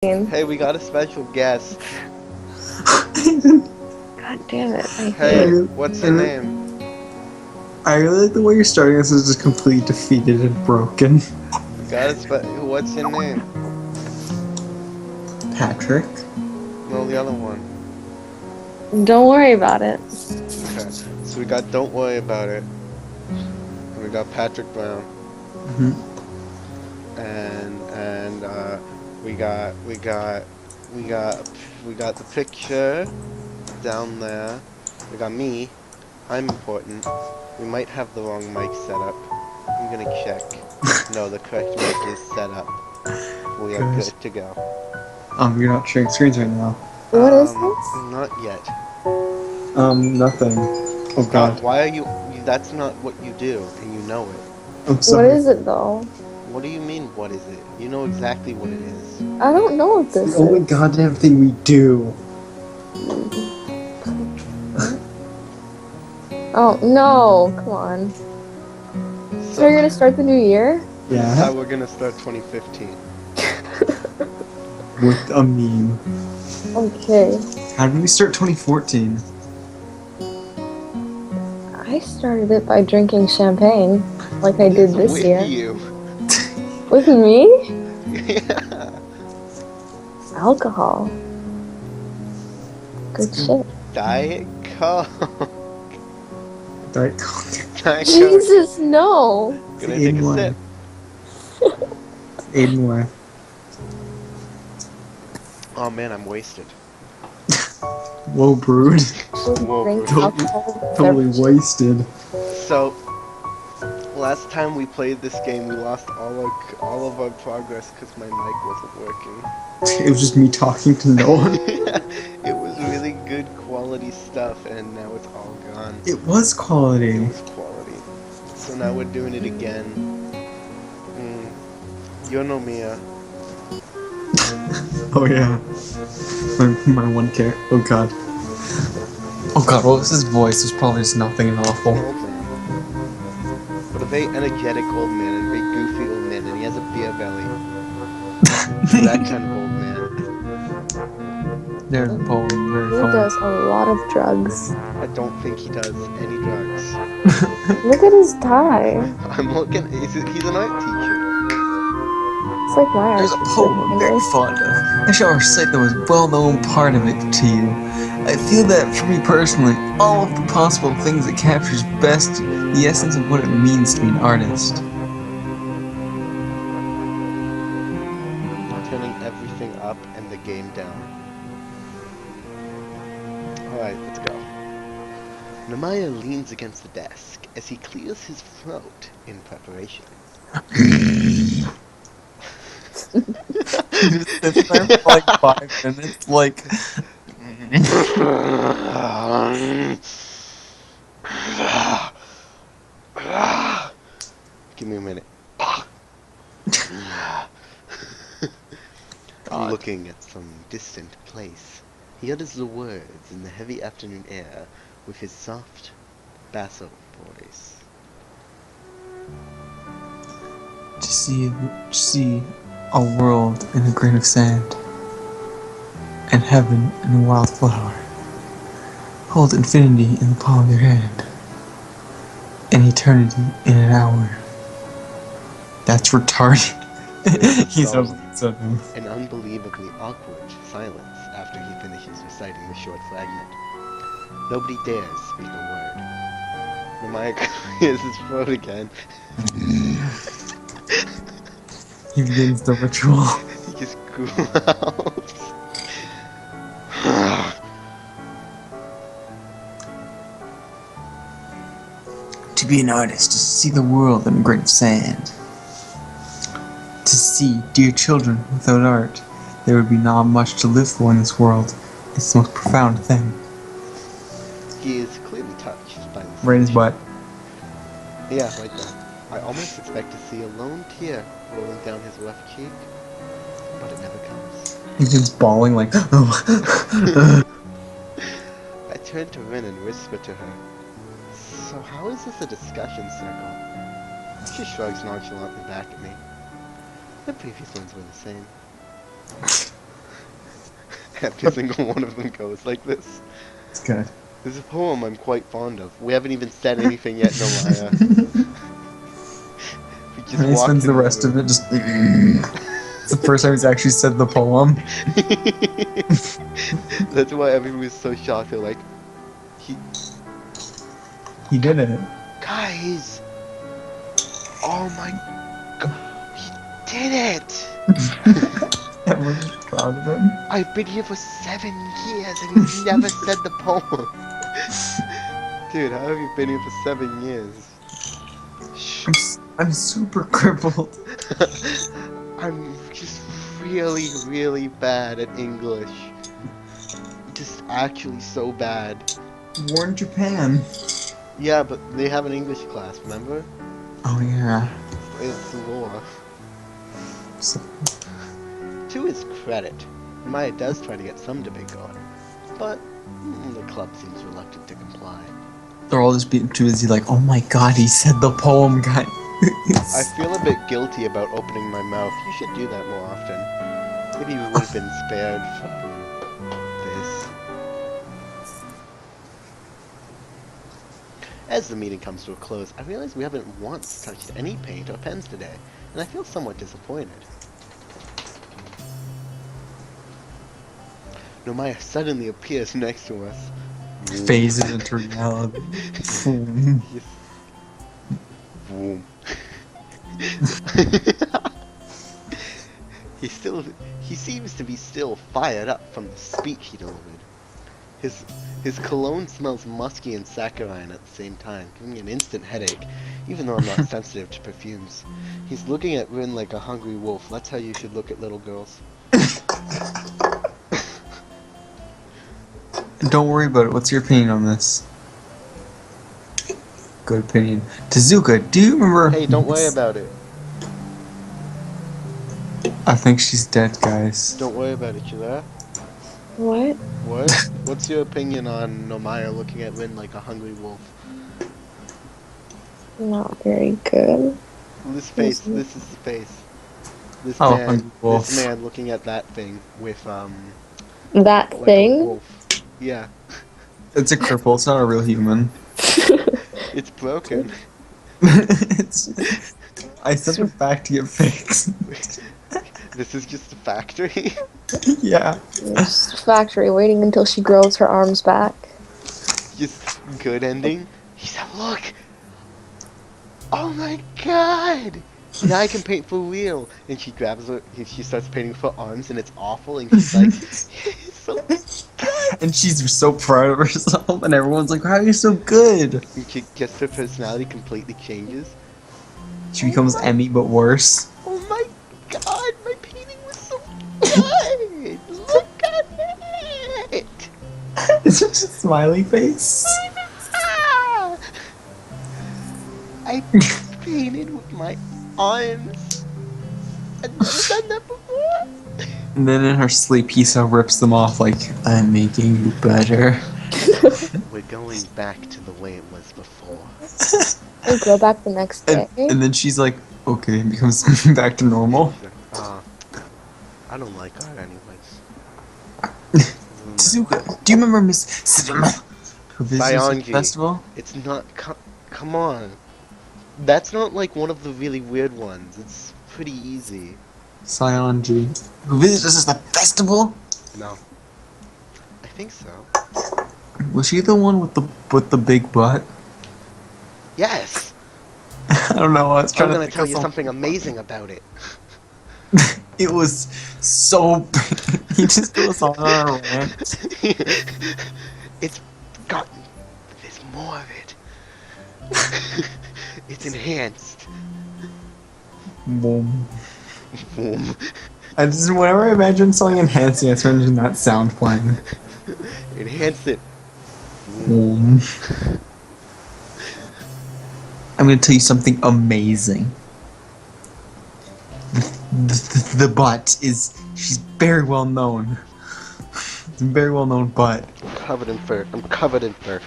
Hey, we got a special guest. God damn it, I hate Hey, it. what's your name? I really like the way you're starting this as just completely defeated and broken. We got what's your name? Patrick? No, the other one. Don't worry about it. Okay, so we got Don't Worry About It. And we got Patrick Brown. And we got the picture down there. We got me. I'm important. We might have the wrong mic set up. I'm gonna check. No, the correct mic is set up. We are good to go. You're not sharing screens right now. What is this? Not yet. Nothing. Oh god. Why are you? That's not what you do, and you know it. I'm What sorry. is it though? What do you mean? What is it? You know exactly what it is. I don't know what this The only is. goddamn thing we do. Oh no, come on. So you're gonna start the new year? This is Yeah. how we're gonna start 2015. With a meme. Okay. How did we start 2014? I started it by drinking champagne, like I did this with year. you. With me? Yeah. Alcohol. Good shit. Diet Coke. Diet Coke. Diet Coke. Jesus, no. Gonna take a sip. Aiden way. Oh man, I'm wasted. Whoa, brood. Whoa, Drink bro. alcohol. Totally wasted. So, last time we played this game, we lost all of our progress because my mic wasn't working. It was just me talking to no one. It was really good quality stuff, and now it's all gone. It was quality. It was quality. So now we're doing it again. Yo no Mia. Oh yeah. My one care. Oh god. Oh god, what was his voice? It was probably just nothing and awful. Old man. But a very energetic old man, and a very goofy old man, and he has a beer belly. That kind of old man. There's Paul. Very He funny. does a lot of drugs. I don't think he does any drugs. Look at his tie. I'm looking. He's an art teacher. It's like my There's a art poem I'm teacher. very fond of. I shall recite the most well-known part of it to you. I feel that, for me personally, all of the possible things it captures best the essence of what it means to be an artist. Turning everything up and the game down. Alright, let's go. Namaya leans against the desk as he clears his throat in preparation. He just sits there for like 5 minutes, like... Give me a minute. Looking at some distant place, he utters the words in the heavy afternoon air with his soft, basso voice. To see a world in a grain of sand, and heaven in a wild flower. Hold infinity in the palm of your hand, and eternity in an hour. That's retarded. He's So, upset him. an unbelievably awkward silence after he finishes reciting the short fragment. Nobody dares speak a word. Namaya clears his throat again. He begins the ritual. He just growls. To be an artist is to see the world in a grain of sand. To see, dear children, without art, there would be not much to live for in this world. It's the most profound thing. He is clearly touched by this. Right in his butt. Yeah, right there. I almost expect to see a lone tear rolling down his left cheek, but it never comes. He's just bawling like, oh. I turn to Rin and whisper to her, "So how is this a discussion circle?" She shrugs nonchalantly back at me. The previous ones were the same. Every single one of them goes like this. It's good. This is a poem I'm quite fond of. We haven't even said anything yet, Nomaya. We just And he walked spends the into rest of room. it just. It's the first time he's actually said the poem. That's why everyone was so shocked. They're like, He did it. guys! Oh my god, he did it! Everyone's proud of him. I've been here for 7 years and he's never said the poem. Dude, how have you been here for 7 years? I'm super crippled. I'm just really, really bad at English. Just actually so bad. War in Japan. Yeah, but they have an English class, remember? Oh yeah. It's law. So, To his credit, Maya does try to get some debate going, but the club seems reluctant to comply. they're all just being too busy like, oh my god, he said the poem, guys. I feel a bit guilty about opening my mouth. You should do that more often. Maybe we would have been spared from this. As the meeting comes to a close, I realize we haven't once touched any paint or pens today, and I feel somewhat disappointed. Nomaya suddenly appears next to us. Phases into reality. Yes. Boom. He seems to be still fired up from the speech he delivered. His cologne smells musky and saccharine at the same time, giving me an instant headache, even though I'm not sensitive to perfumes. He's looking at Rin like a hungry wolf. That's how you should look at little girls. Don't worry about it. What's your opinion on this? Good opinion. Tezuka, do you remember? Hey, don't worry about it. I think she's dead, guys. Don't worry about it, you there? What? What? What's your opinion on Nomaya looking at Rin like a hungry wolf? Not very good. This face, this is his face. This Oh, man, hungry wolf. this man looking at that thing with That like a thing? wolf. Yeah, It's a cripple. It's not a real human. it's broken. I sent it back to get fixed. This is just a factory. Yeah. It's a factory waiting until she grows her arms back. Just good ending. He said, "Look! Oh my god! Now I can paint for real." And she grabs her. She starts painting for arms, and it's awful. And she's like, "It's so And she's so proud of herself, and everyone's like, "How are you so good?" And she gets her personality completely changes. She becomes Emmy, but worse. Oh my god, my painting was so good! Look at it! It's just a smiley face. Ah! I painted with my arms. I've never done that before. And then in her sleep, Hisa rips them off like, I'm making you better. We're going back to the way it was before. And grow back the next day. And then she's like, okay, and becomes back to normal. I don't like art anyways. Tezuka, do you remember Miss Sidama? Who visits the Saionji. festival? It's not. Come on. That's not like one of the really weird ones. It's pretty easy. Saionji. Who visits us at the festival? No. I think so. Was she the one with the big butt? Yes! I don't know. I was I'm trying to gonna think tell of you something amazing about it. It was so big. He just goes on a rant. It's gotten. There's more of it. It's enhanced. Boom. Boom. I just, whenever I imagine something enhancing, I just imagine that sound playing. Enhance it. Boom. I'm gonna tell you something amazing. The butt is, she's very well known. It's a very well known butt. Covered in fur. I'm covered in fur.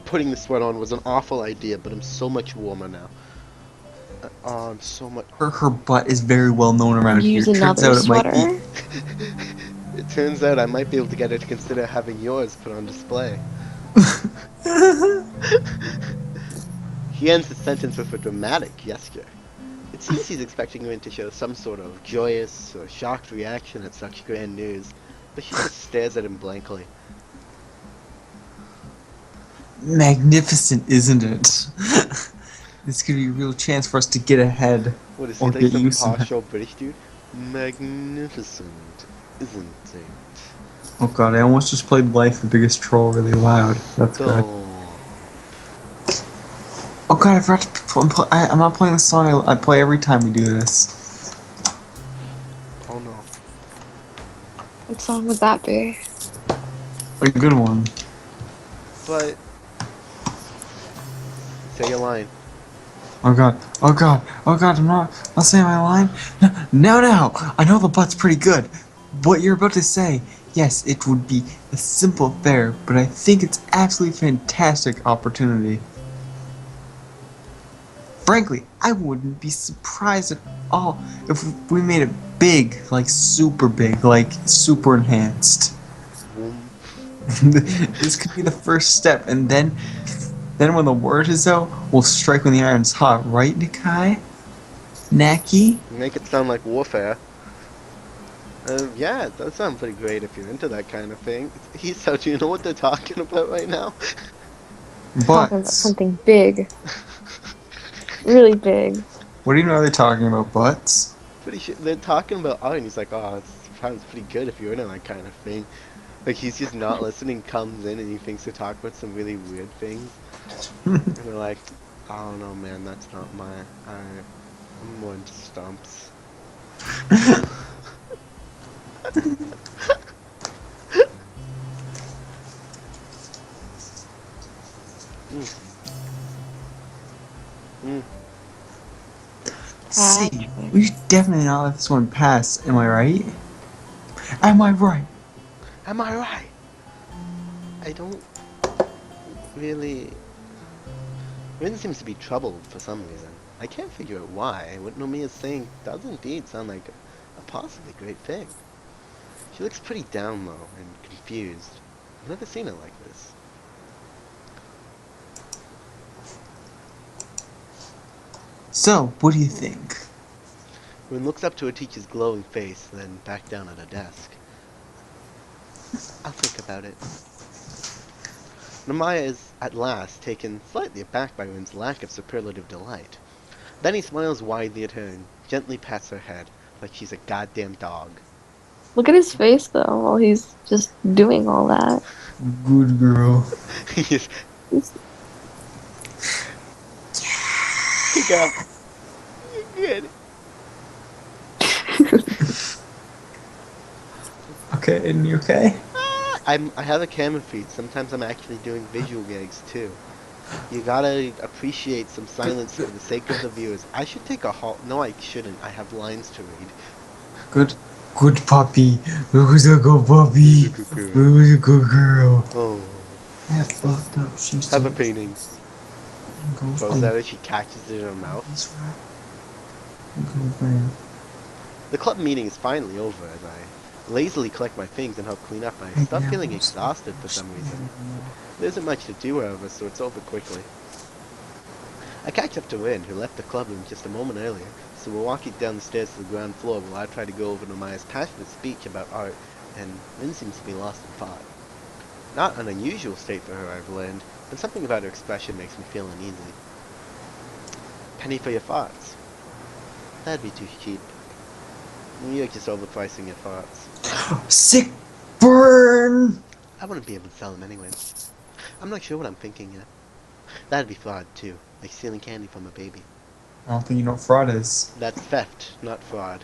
Putting the sweat on was an awful idea, but I'm so much warmer now. Oh, I'm so much. Her butt is very well known around here. Use Turns another out it might sweater. be. It turns out I might be able to get her to consider having yours put on display. He ends his sentence with a dramatic gesture. It seems he's expecting Rin to show some sort of joyous or shocked reaction at such grand news, but she just stares at him blankly. Magnificent, isn't it? This could be a real chance for us to get ahead. What is he, Or like get some used to that. partial British dude? Magnificent, isn't it? Oh god, I almost just played Life the Biggest Troll really loud. That's good. Oh, Oh god, I forgot to I'm not playing the song I play every time we do this. oh no. What song would that be? A good one. But, say your line. Oh god, oh god, oh god, I'm not saying my line. No, I know the butt's pretty good. What you're about to say, yes, it would be a simple affair, but I think it's absolutely fantastic opportunity. Frankly, I wouldn't be surprised at all if we made it big, like super enhanced. Boom. This could be the first step, and then when the word is out, we'll strike when the iron's hot, right, Nikai? Naki? Make it sound like warfare. Yeah, it does sound pretty great if you're into that kind of thing. So do you know what they're talking about right now? Talking about Butts. something big. Really big. What do you know they're talking about, butts? Pretty sure they're talking about art, and he's like, oh, it sounds pretty good if you're into that kind of thing. Like, he's just not listening, comes in, and he thinks they're talking about some really weird things. And they're like, I don't know, man, that's not I'm more into stumps. Mm. Mm. See, we should definitely not let this one pass, am I right? Am I right? Am I right? I don't really... Rin seems to be troubled for some reason. I can't figure out why. What Nomi is saying does indeed sound like a possibly great thing. She looks pretty down though, and confused. I've never seen her like this. So, what do you think? Rin looks up to her teacher's glowing face, then back down at her desk. I'll think about it. Namaya is, at last, taken slightly aback by Rin's lack of superlative delight. Then he smiles widely at her and gently pats her head, like she's a goddamn dog. Look at his face though while he's just doing all that. Good girl. He's, He's- Good girl. You're good. Okay, and you okay? I have a camera feed. Sometimes I'm actually doing visual gags too. You gotta appreciate some silence for the sake of the viewers. I should take a halt. No, I shouldn't. I have lines to read. Good puppy. Who's a good puppy? Good girl. Who's a good girl? Oh, I fucked up. She's have a painting. Go Throws at her. She catches it in her mouth. That's right. Go man. The club meeting is finally over as I lazily collect my things and help clean up. I stop feeling exhausted for some reason. There isn't much to do, however, so it's over quickly. I catch up to Rin, who left the club room just a moment earlier, so we're walking down the stairs to the ground floor while I try to go over to Maya's passionate speech about art, and Rin seems to be lost in thought. Not an unusual state for her, I've learned, but something about her expression makes me feel uneasy. Penny for your thoughts. That'd be too cheap. You're just overpricing your thoughts. Sick burn! I wouldn't be able to sell them anyway. I'm not sure what I'm thinking yet. That'd be fraud, too. Like stealing candy from a baby. I don't think you know what fraud is. That's theft, not fraud.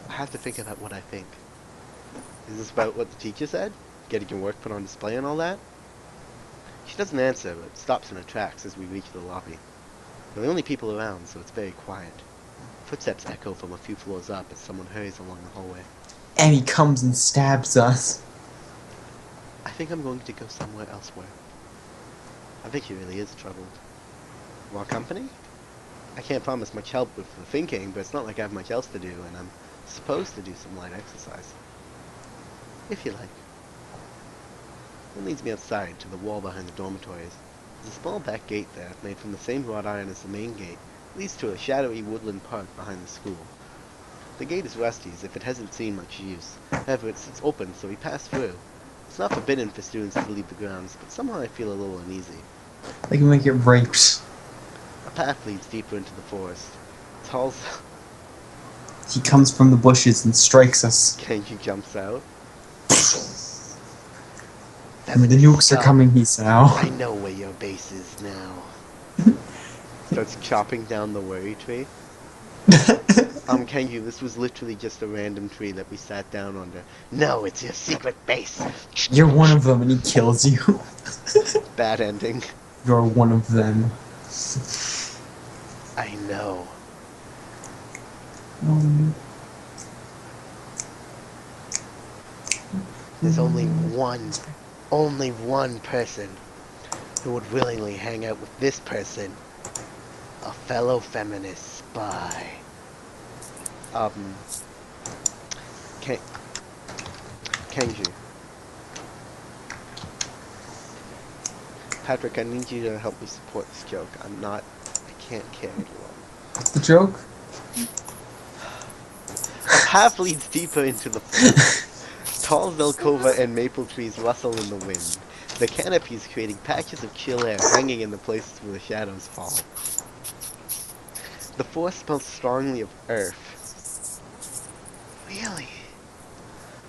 I have to think about what I think. Is this about what the teacher said? Getting your work put on display and all that? She doesn't answer, but stops in her tracks as we reach the lobby. We're the only people around, so it's very quiet. Footsteps echo from a few floors up as someone hurries along the hallway. And he comes and stabs us. I think I'm going to go somewhere elsewhere. I think she really is troubled. Want company? I can't promise much help with the thinking, but it's not like I have much else to do, and I'm supposed to do some light exercise. if you like. It leads me outside to the wall behind the dormitories. There's a small back gate there, made from the same wrought iron as the main gate. It leads to a shadowy woodland park behind the school. The gate is rusty, as if it hasn't seen much use. However, it sits open, so we pass through. It's not forbidden for students to leave the grounds, but somehow I feel a little uneasy. They can make it raped. A path leads deeper into the forest. Tall He comes from the bushes and strikes us. Kenji jumps out. And the nukes are coming, he said. I know where your base is now. Starts chopping down the worry tree. Kenji, this was literally just a random tree that we sat down under. No, it's your secret base. You're one of them and he kills you. Bad ending. You're one of them. I know. There's only one person who would willingly hang out with this person. A fellow feminist spy. Kenji. Patrick, I need you to help me support this joke. I can't carry it alone. What's the joke? A path leads deeper into the forest. Tall Velkova and maple trees rustle in the wind. The canopies creating patches of chill air hanging in the places where the shadows fall. The forest smells strongly of earth. Really?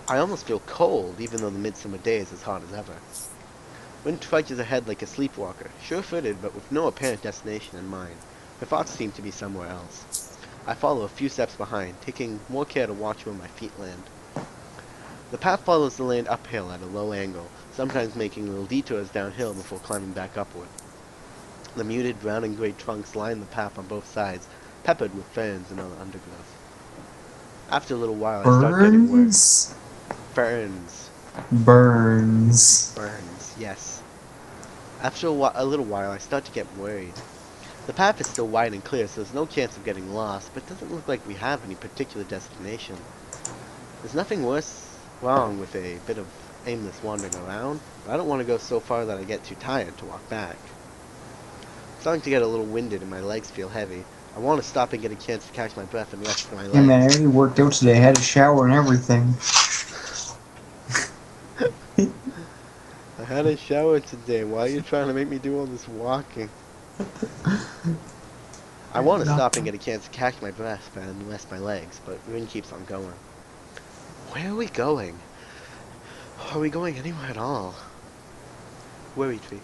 I almost feel cold, even though the midsummer day is as hot as ever. Wind trudges ahead like a sleepwalker, sure-footed but with no apparent destination in mind. My thoughts seem to be somewhere else. I follow a few steps behind, taking more care to watch where my feet land. The path follows the land uphill at a low angle, sometimes making little detours downhill before climbing back upward. The muted brown and gray trunks line the path on both sides, peppered with ferns and other undergrowth. After a little while, I start getting worried. Ferns. Burns, yes. After a little while, I start to get worried. The path is still wide and clear, so there's no chance of getting lost, but it doesn't look like we have any particular destination. There's nothing wrong with a bit of aimless wandering around, but I don't want to go so far that I get too tired to walk back. I'm starting to get a little winded and my legs feel heavy. I want to stop and get a chance to catch my breath and rest my legs. Yeah, man, I already worked out today. I had a shower and everything. I had a shower today. Why are you trying to make me do all this walking? I want to stop and get a chance to catch my breath and rest my legs, but Rin keeps on going. Where are we going? Are we going anywhere at all? Worry tree.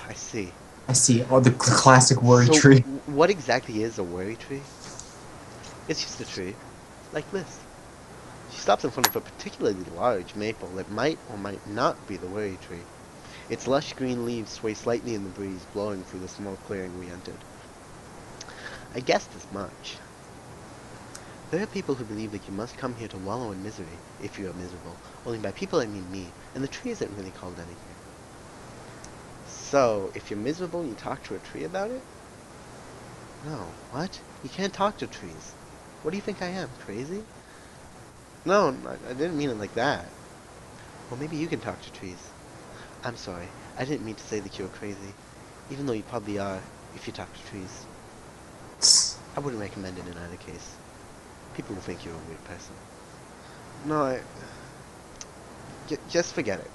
I see. I see. Oh, the classic worry So, tree. what exactly is a worry tree? It's just a tree, like this. She stops in front of a particularly large maple that might or might not be the worry tree. Its lush green leaves sway slightly in the breeze, blowing through the small clearing we entered. I guessed as much. There are people who believe that you must come here to wallow in misery, if you are miserable. Only by people I mean me, and the tree isn't really called anything. So, if you're miserable, you talk to a tree about it? No, what? You can't talk to trees. What do you think I am, crazy? No, I didn't mean it like that. Well, maybe you can talk to trees. I'm sorry, I didn't mean to say that you're crazy, even though you probably are, if you talk to trees. I wouldn't recommend it in either case. People will think you're a weird person. No, just forget it.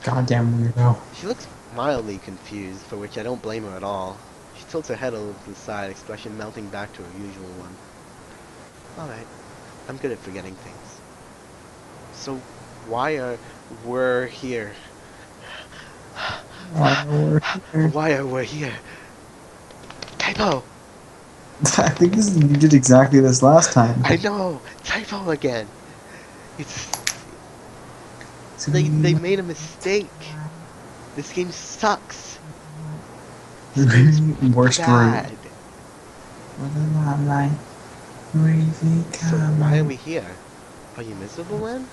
Goddamn weirdo. She looks mildly confused, for which I don't blame her at all. She tilts her head a little to the side, expression melting back to her usual one. Alright, I'm good at forgetting things. So, why are we here? Why are we here? Typo! I think you did exactly this last time. I know! Typo again! They made a mistake. This game sucks. Worst Bad. route. So why are we here? Are you miserable, then?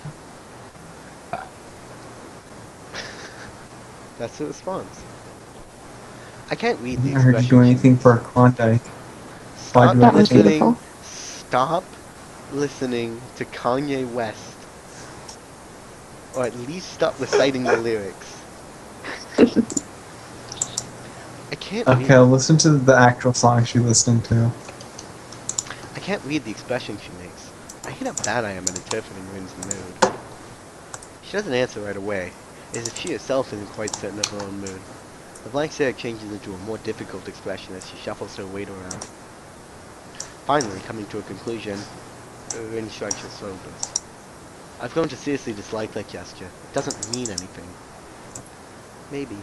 That's the response. I can't read the I heard you do anything for a Klondike. Stop That was listening. beautiful. Stop listening to Kanye West Or at least stop reciting the lyrics. I can't Okay, read. I'll listen to the actual song she's listening to. I can't read the expression she makes. I hate how bad I am at interpreting Rin's mood. She doesn't answer right away, as if she herself isn't quite certain of her own mood. The blank stare changes into a more difficult expression as she shuffles her weight around. Finally, coming to a conclusion, Rin shrugs her shoulders. I've grown to seriously dislike that gesture. It doesn't mean anything. Maybe.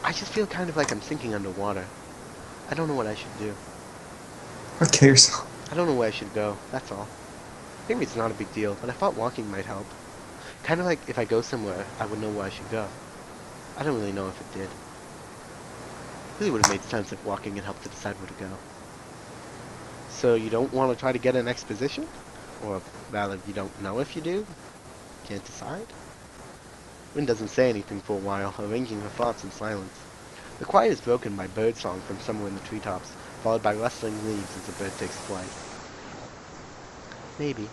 I just feel kind of like I'm sinking underwater. I don't know what I should do. Okay, yourself. I don't know where I should go, that's all. Maybe it's not a big deal, but I thought walking might help. Kind of like if I go somewhere, I would know where I should go. I don't really know if it did. Really would have made sense if walking had helped to decide where to go. So you don't want to try to get an exposition? Or rather, you don't know if you do? Can't decide? Rin doesn't say anything for a while, arranging her thoughts in silence. The quiet is broken by birdsong from somewhere in the treetops, followed by rustling leaves as the bird takes flight. Maybe.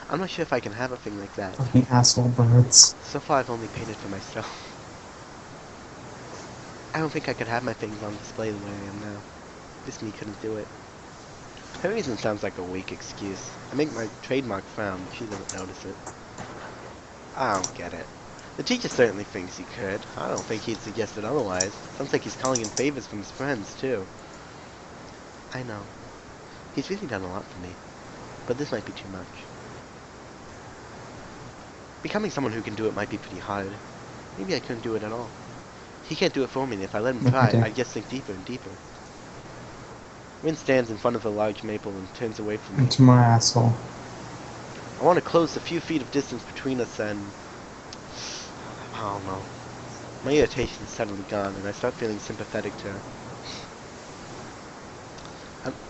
I'm not sure if I can have a thing like that. Fucking asshole birds. So far I've only painted for myself. I don't think I could have my things on display the way I am now. This me couldn't do it. Her reason sounds like a weak excuse. I make my trademark frown, but she doesn't notice it. I don't get it. The teacher certainly thinks he could. I don't think he'd suggested otherwise. Sounds like he's calling in favors from his friends, too. I know. He's really done a lot for me. But this might be too much. Becoming someone who can do it might be pretty hard. Maybe I couldn't do it at all. He can't do it for me, and if I let him try, I'd just sink deeper and deeper. Rin stands in front of a large maple and turns away from me. Into my asshole. I want to close the few feet of distance between us and... I don't know. My irritation is suddenly gone, and I start feeling sympathetic to her.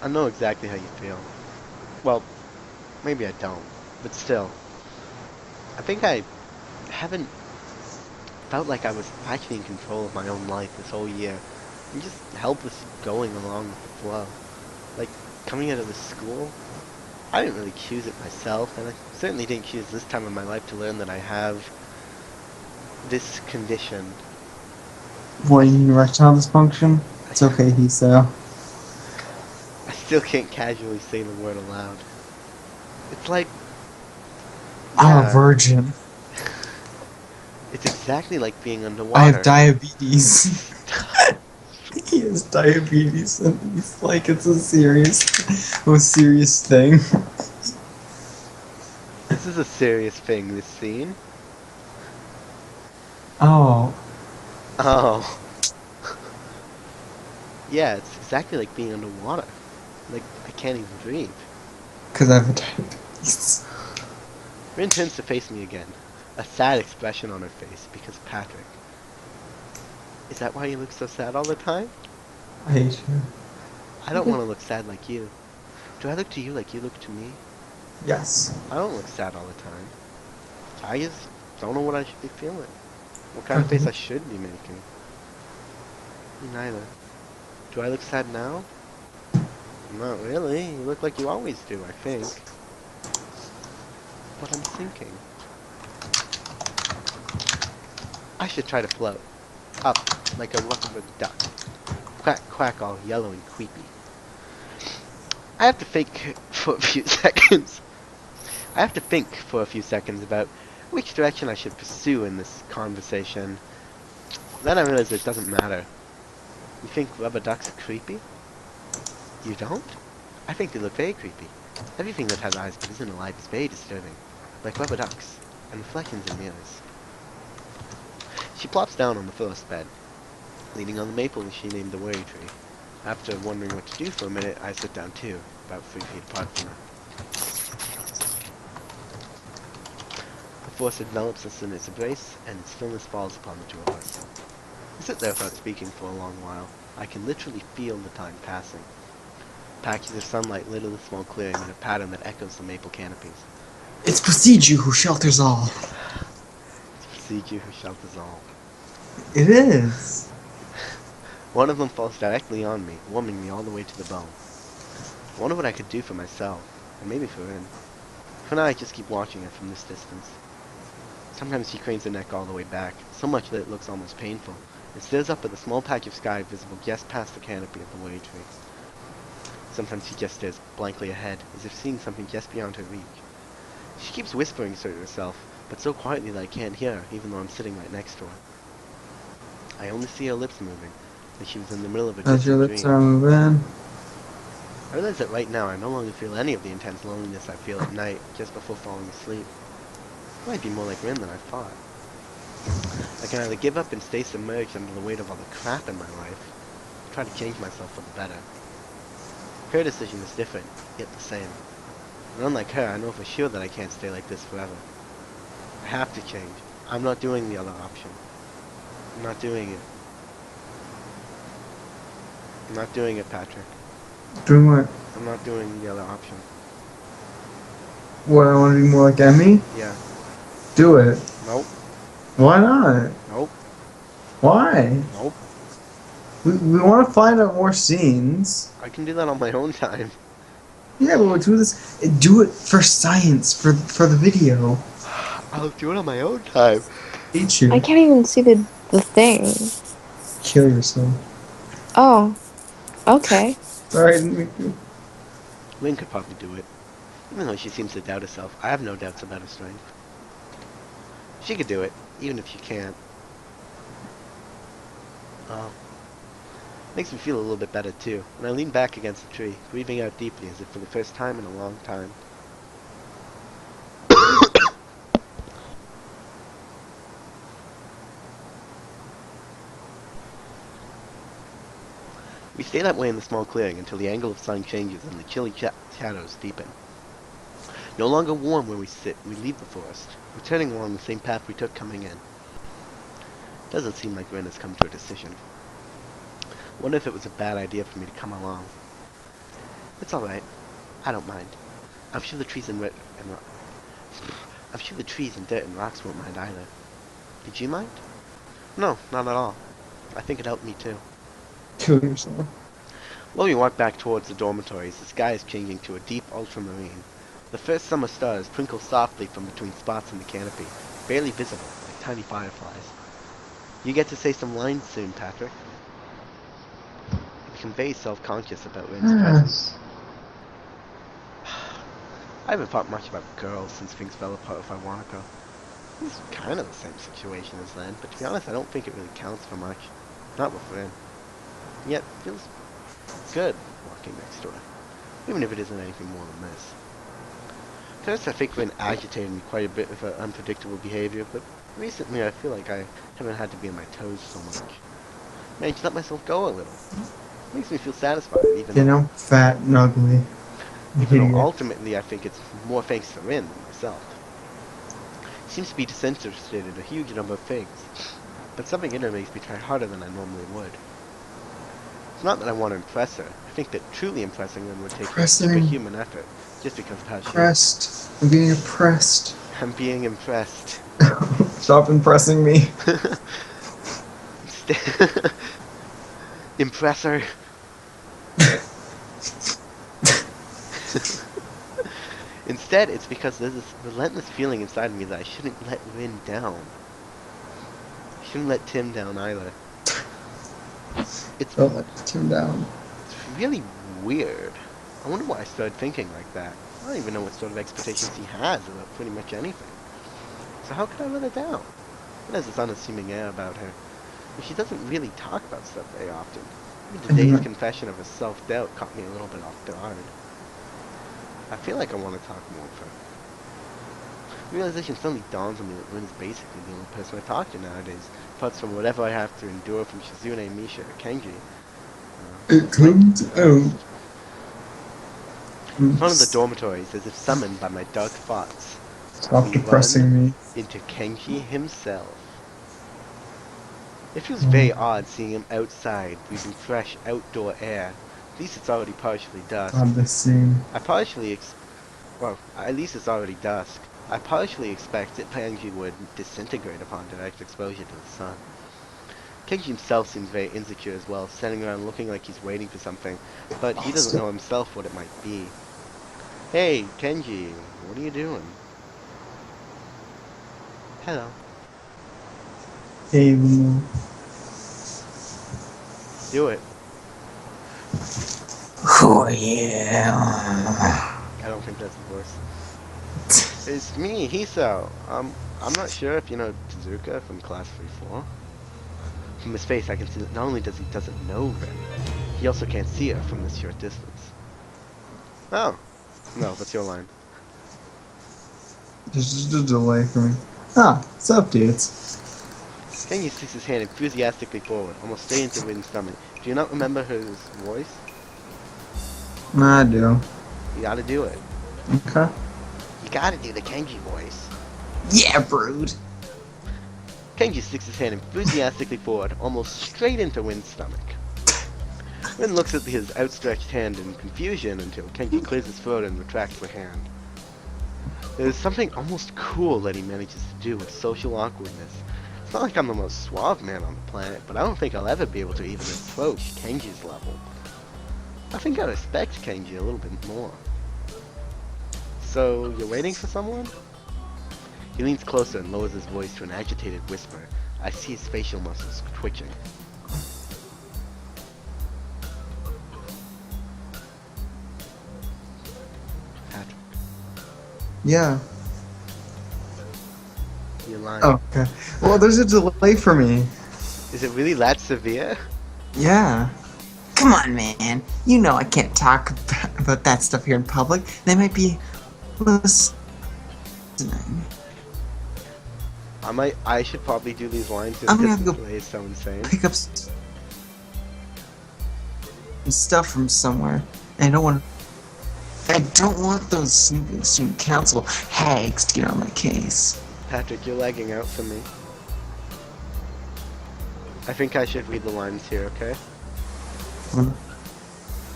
I know exactly how you feel. Well, maybe I don't, but still. I think I haven't felt like I was actually in control of my own life this whole year. I'm just helpless going along with the flow. Like, coming out of the school, I didn't really choose it myself, and I certainly didn't choose this time in my life to learn that I have this condition. What, you mean erectile dysfunction? It's okay, he said. I still can't casually say the word aloud. It's like... I'm a virgin. It's exactly like being underwater. I have diabetes. He has diabetes, and he's like, it's a serious thing. This is a serious thing, this scene. Oh. Oh. Yeah, it's exactly like being underwater. Like, I can't even breathe. Because I have diabetes. Rin turns to face me again. A sad expression on her face because of Patrick. Is that why you look so sad all the time? I hate you. I don't want to look sad like you. Do I look to you like you look to me? Yes. I don't look sad all the time. I just don't know what I should be feeling. What kind of face I should be making. Me neither. Do I look sad now? Not really. You look like you always do, I think. But I'm thinking. I should try to float. Up, like a rubber duck. Quack, quack, all yellow and creepy. I have to think for a few seconds. About which direction I should pursue in this conversation. Then I realize it doesn't matter. You think rubber ducks are creepy? You don't? I think they look very creepy. Everything that has eyes but isn't alive is very disturbing. Like rubber ducks, and reflections in mirrors. She plops down on the first bed, leaning on the maple she named the worry tree. After wondering what to do for a minute, I sit down too, about 3 feet apart from her. The force envelops us in its embrace, and stillness falls upon the two of us. We sit there without speaking for a long while. I can literally feel the time passing. Patches of sunlight litter the small clearing in a pattern that echoes the maple canopies. It's Procedure who shelters all. It's Procedure who shelters all. It is. One of them falls directly on me, warming me all the way to the bone. I wonder what I could do for myself, and maybe for him. For now, I just keep watching her from this distance. Sometimes she cranes her neck all the way back, so much that it looks almost painful, and stares up at the small patch of sky visible just past the canopy of the way tree. Sometimes she just stares blankly ahead, as if seeing something just beyond her reach. She keeps whispering to herself, but so quietly that I can't hear her, even though I'm sitting right next to her. I only see her lips moving, like she was in the middle of a As your distant lips dream. are moving. I realize that right now I no longer feel any of the intense loneliness I feel at night, just before falling asleep. It might be more like Rin than I thought. I can either give up and stay submerged under the weight of all the crap in my life, or try to change myself for the better. Her decision is different, yet the same. And unlike her, I know for sure that I can't stay like this forever. I have to change. I'm not doing the other option. I'm not doing it. I'm not doing it, Patrick. Doing what? I'm not doing the other option. What, I want to be more like Emmy? Yeah. Do it. Nope. Why not? Nope. Why? Nope. We want to find out more scenes. I can do that on my own time. Yeah, but we'll do this. Do it for science, for the video. I'll do it on my own time. Hate you. I can't even see the thing. Kill yourself. Oh. Okay. Sorry, I didn't make you. Lynn could probably do it. Even though she seems to doubt herself, I have no doubts about her strength. She could do it, even if she can't. Oh. Makes me feel a little bit better too, and I lean back against the tree, breathing out deeply as if for the first time in a long time. We stay that way in the small clearing until the angle of sun changes and the chilly shadows deepen. No longer warm where we sit, we leave the forest, returning along the same path we took coming in. Doesn't seem like Ren has come to a decision. Wonder if it was a bad idea for me to come along. It's alright. I don't mind. I'm sure the trees and dirt and rocks won't mind either. Did you mind? No, not at all. I think it helped me too. Kill yourself. While we walk back towards the dormitories, the sky is changing to a deep ultramarine. The first summer stars twinkle softly from between spots in the canopy, barely visible, like tiny fireflies. You get to say some lines soon, Patrick. I become very self-conscious about Rin's presence. I haven't thought much about girls since things fell apart with Iwanako. It's kind of the same situation as then, but to be honest, I don't think it really counts for much. Not with Rin. Yet, it feels good walking next to her, even if it isn't anything more than this. First, I think Rin agitated me quite a bit with her unpredictable behavior, but recently I feel like I haven't had to be on my toes so much. Managed to let myself go a little. Makes me feel satisfied, even You know, fat and ugly. though ultimately I think it's more thanks to Rin than myself. She seems to be disinterested in a huge number of things, but something in her makes me try harder than I normally would. It's not that I want to impress her. I think that truly impressing them would take a superhuman effort, just because of how she is. Impressed. I'm being impressed. I'm being impressed. Stop impressing me. Impress her. Instead, it's because there's this relentless feeling inside me that I shouldn't let Rin down. I shouldn't let Tim down either. It's Don't let Tim down. It's really weird. I wonder why I started thinking like that. I don't even know what sort of expectations he has about pretty much anything. So how could I let her down? It has this unassuming air about her. But she doesn't really talk about stuff very often. Even today's confession of her self-doubt caught me a little bit off guard. I feel like I want to talk more with her. Realization suddenly dawns on me that Rin is basically the only person I talk to nowadays, apart from whatever I have to endure from Shizune, Misha, or Kenji. It comes out. In front of the dormitories, as if summoned by my dark thoughts, Stop we depressing me. into Kenji himself. It feels very odd seeing him outside, breathing fresh outdoor air. At least it's already partially dusk. God, this scene. At least it's already dusk. I partially expected Kenji would disintegrate upon direct exposure to the sun. Kenji himself seems very insecure as well, standing around looking like he's waiting for something, but he doesn't know himself what it might be. Hey, Kenji, what are you doing? Hello. Hey, Lou. Do it. Oh, yeah. I don't think that's the voice. It's me, Hiso. I'm not sure if you know Tezuka from Class 3-4. From his face, I can see that not only doesn't know Ren, he also can't see her from this short distance. Oh. No, that's your line. There's just a delay for me. Ah, what's up, dudes? Kenji sticks his hand enthusiastically forward, almost straight into Rin's stomach. Do you not remember his voice? I do. You gotta do it. Okay. You gotta do the Kenji voice. Yeah, brood. Kenji sticks his hand enthusiastically forward, almost straight into Rin's stomach. Rin looks at his outstretched hand in confusion until Kenji clears his throat and retracts the hand. There's something almost cool that he manages to do with social awkwardness. It's not like I'm the most suave man on the planet, but I don't think I'll ever be able to even approach Kenji's level. I think I respect Kenji a little bit more. So, you're waiting for someone? He leans closer and lowers his voice to an agitated whisper. I see his facial muscles twitching. Patrick, Yeah. you're lying. Oh, okay. Well, there's a delay for me. Is it really that severe? Yeah. Come on, man. You know I can't talk about that stuff here in public. They might be listening. I should probably do these lines I'm because gonna have to the go delay is so insane. pick up stuff from somewhere. And I don't want those student council hags to get on my case. Patrick, you're lagging out for me. I think I should read the lines here, okay?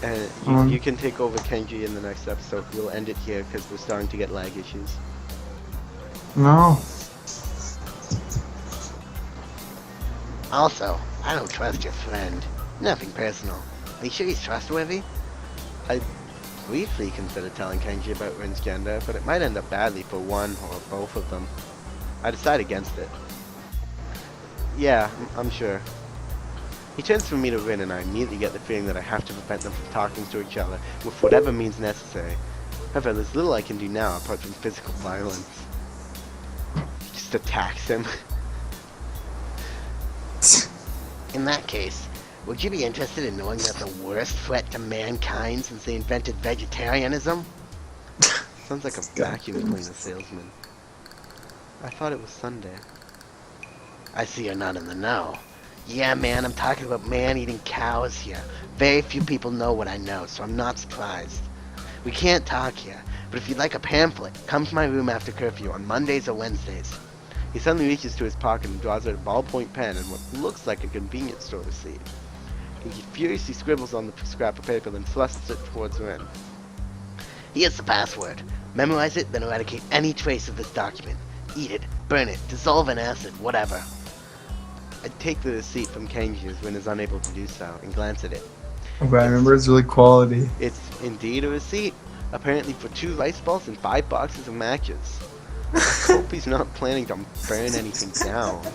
And you can take over Kenji in the next episode. We'll end it here because we're starting to get lag issues. No. Also, I don't trust your friend. Nothing personal. Are you sure he's trustworthy? I briefly considered telling Kenji about Rin's gender, but it might end up badly for one or both of them. I decide against it. Yeah, I'm sure. He turns from me to Rin and I immediately get the feeling that I have to prevent them from talking to each other with whatever means necessary. However, there's little I can do now apart from physical violence. He just attacks him. In that case, would you be interested in knowing that the worst threat to mankind since they invented vegetarianism? Sounds like a vacuum cleaner salesman. I thought it was Sunday. I see you're not in the know. Yeah, man, I'm talking about man-eating cows here. Very few people know what I know, so I'm not surprised. We can't talk here, but if you'd like a pamphlet, come to my room after curfew on Mondays or Wednesdays. He suddenly reaches to his pocket and draws out a ballpoint pen and what looks like a convenience store receipt. He furiously scribbles on the scrap of paper, then thrusts it towards Rin. Here's the password. Memorize it, then eradicate any trace of this document. Eat it, burn it, dissolve in acid, whatever. I take the receipt from Kenji as Rin is unable to do so, and glance at it. Okay, I remember it's really quality. It's indeed a receipt, apparently for 2 rice balls and 5 boxes of matches. I hope he's not planning to burn anything down.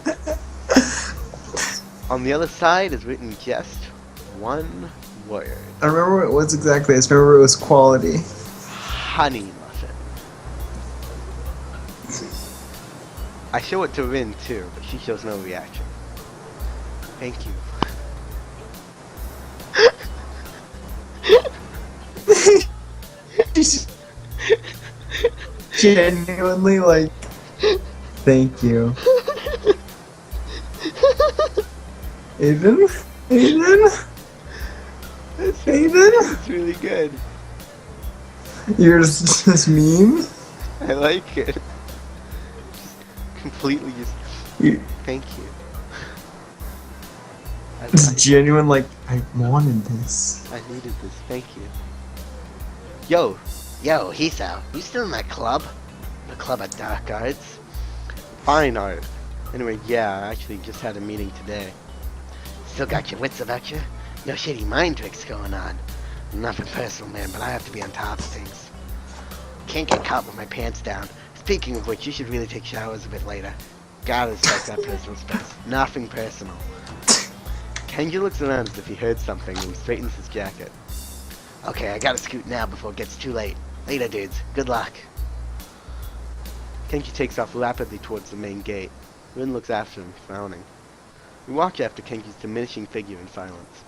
On the other side is written just one word. I remember what it was exactly. I just remember it was quality. Honey muffin. I show it to Rin too, but she shows no reaction. Thank you. Genuinely, like, thank you. Aiden? Aiden? Aiden? It's really good. You're just this meme? I like it. Just completely just You- thank you. It's genuine, like, I wanted this. I needed this, thank you. Yo, Hiso, you still in that club? The club of dark arts? Fine art. Anyway, yeah, I actually just had a meeting today. Still got your wits about you? No shady mind tricks going on. Nothing personal, man, but I have to be on top of things. Can't get caught with my pants down. Speaking of which, you should really take showers a bit later. Gotta respect that personal space. Nothing personal. Kenji looks around as if he heard something and he straightens his jacket. Okay, I gotta scoot now before it gets too late. Later, dudes. Good luck. Kenji takes off rapidly towards the main gate. Rin looks after him, frowning. We walk after Kenji's diminishing figure in silence.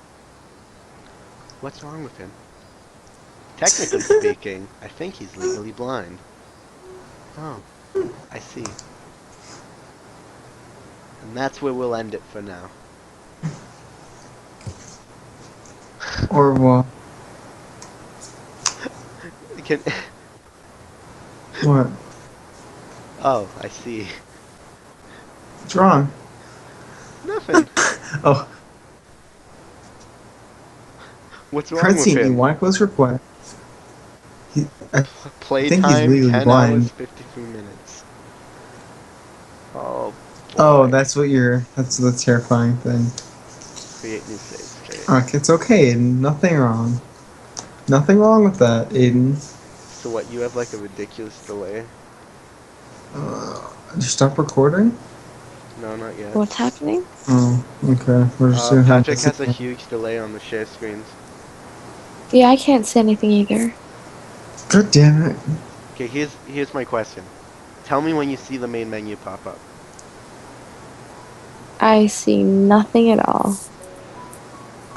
What's wrong with him? Technically speaking, I think he's legally blind. Oh, I see. And that's where we'll end it for now. Or what? Can What? Oh, I see. What's wrong? Nothing. Oh, What's wrong Francine, with you him? want to close request? I think he's Playtime, legally 10 blind. hours, 53 minutes. Oh, boy. Oh, that's what that's the terrifying thing. Create new save state. Okay, it's okay, Aiden. Nothing wrong. Nothing wrong with that, Aiden. So what, you have like a ridiculous delay? Just stop recording? No, not yet. What's happening? Oh, okay. We're just gonna have to Patrick has a sit huge delay on the share screens. Yeah, I can't see anything either. God damn it. Okay, here's my question. Tell me when you see the main menu pop up. I see nothing at all.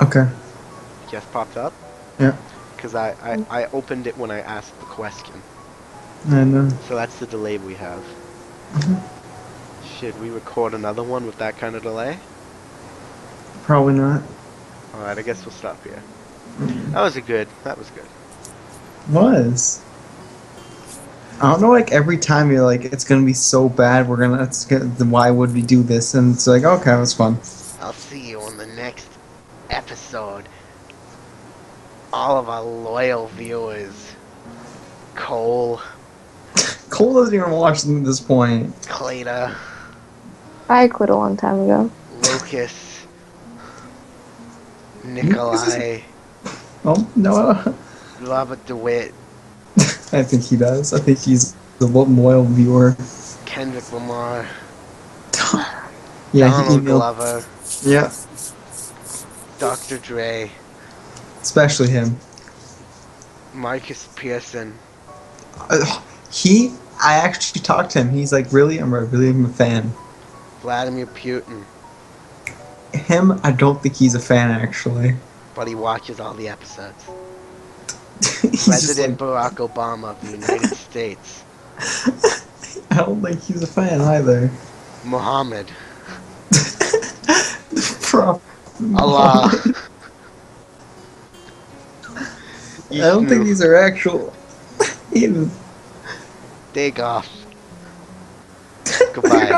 Okay. It just popped up? Yeah. Because I opened it when I asked the question. I know. So that's the delay we have. Mhm. Should we record another one with that kind of delay? Probably not. Alright, I guess we'll stop here. That was good. Was. I don't know, like, every time you're like, it's gonna be so bad, why would we do this? And it's like, okay, it was fun. I'll see you on the next episode. All of our loyal viewers. Cole, Cole doesn't even watch them at this point. Cleta, I quit a long time ago. Lucas, Nikolai, Oh, no. Robert DeWitt, I think he does. I think he's the loyal viewer. Kendrick Lamar, Yeah, he Donald emailed. Glover, Yeah, Dr. Dre, especially him. Marcus Pearson, I actually talked to him. He's like, really? I'm a fan. Vladimir Putin, Him, I don't think he's a fan, actually. but he watches all the episodes. He's just President Barack Obama of the United States, I don't think he's a fan either. Muhammad, Pro- Allah. I don't think these are actual. Even. Take off. Goodbye.